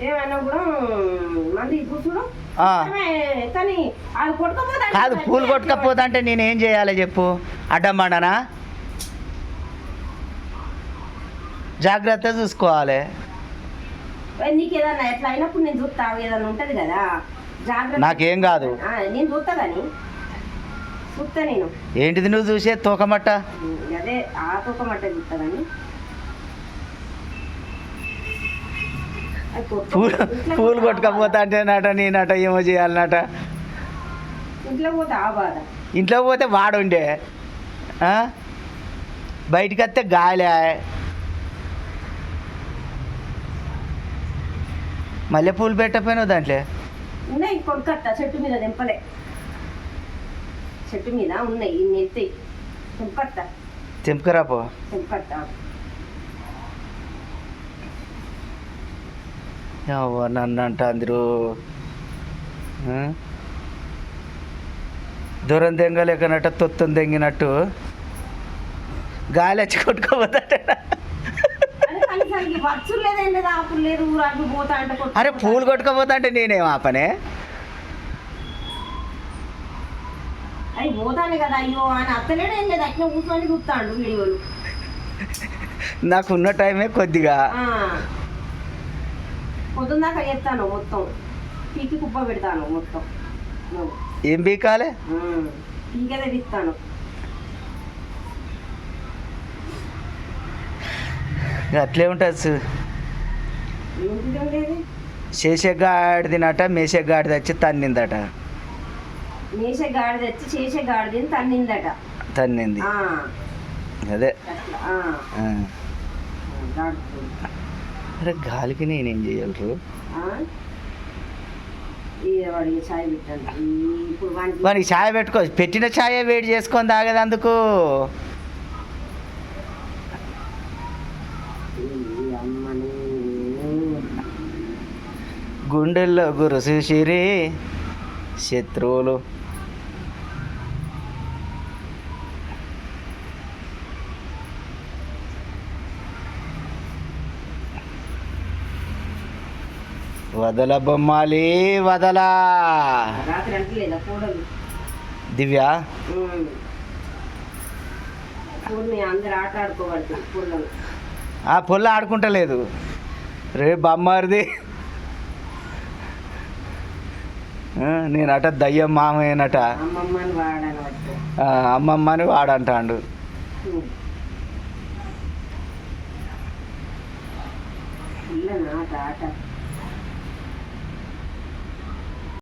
ఏమైనా కూడా మంది కూర్చుడు కానీ అది కొట్టుకపోతే కాదు, పూలు కొట్టుకపోతా అంటే నేనేం చేయాలి చెప్పు? అడ్డమ్మాడనా? జాగ్రత్త చూసుకోవాలి. నీకు ఏదన్నా ఎట్లా అయినప్పుడు నేను చూస్తా, ఏదన్నా ఉంటుంది కదా జాగ్రత్త. నాకేం కాదు, నేను చూస్తా కానీ చూస్తా నేను. ఏంటిది నువ్వు చూసే తోకమట్ట? అదే ఆ తోకమట్ట చూస్తా కానీ పూలు కొట్టుకపోతా అంటే నట నేనట ఏమో చేయాలన్నట. ఇంట్లో పోతే ఆ బాధ, ఇంట్లో పోతే వాడుండే, బయటికి వస్తే గాలి. మళ్ళీ పూలు పెట్టకపోయినావు దాంట్లో? ఉన్నాయి కొడుకత్తా, చెట్టు మీద తెంపలే, చెట్టు మీద ఉన్నాయి ఇన్ని ఎత్తాయి. తెంపత్తా, తెంపుకరాపో. తెంపత్తా. నన్ను అంట అందరూ దూరం దెంగలేకనట్ట తొత్తం దెంగినట్టు గాలి వచ్చి కొట్టుకోపోతాట. అరే పూలు కొట్టుకోపోతా అంటే నేనేం ఆ పనే? అవి పోతాను కదా, అయ్యో ఆయన అత్తలేడు ఏం లేదు, అట్లా కూర్చొని చూస్తాడు వీడియోలు. నాకున్న టైమే కొద్దిగా. పొద్దున్నాక చేస్తాను మొత్తం, పీకి కుప్ప పెడతాను మొత్తం. ఏం పీకాలే? పీకలే తీస్తాను. అట్లే ఉంటుంది. చేసేగాడిదినట మేసేగాడిది వచ్చి తన్నిందట. మేసేగాడిది వచ్చి చేసేగాడిది తన్నిందట. తన్నింది అదే. అరే గాలికి నేనేం చేయగలరు? వానికి ఛాయ్ పెట్టుకో, పెట్టిన ఛాయ్ వేడి చేసుకొని తాగేది అందుకు. గుండెల్లో గురుసిరి శత్రువులు. వదల బొమ్మాలి వదలా. దివ్య ఆ పొల్ల ఆడుకుంటలేదు. రే బొమ్మారిది నేనట దయ్యం మామయ్యనట, అమ్మమ్మని వాడంటాడు. ఆట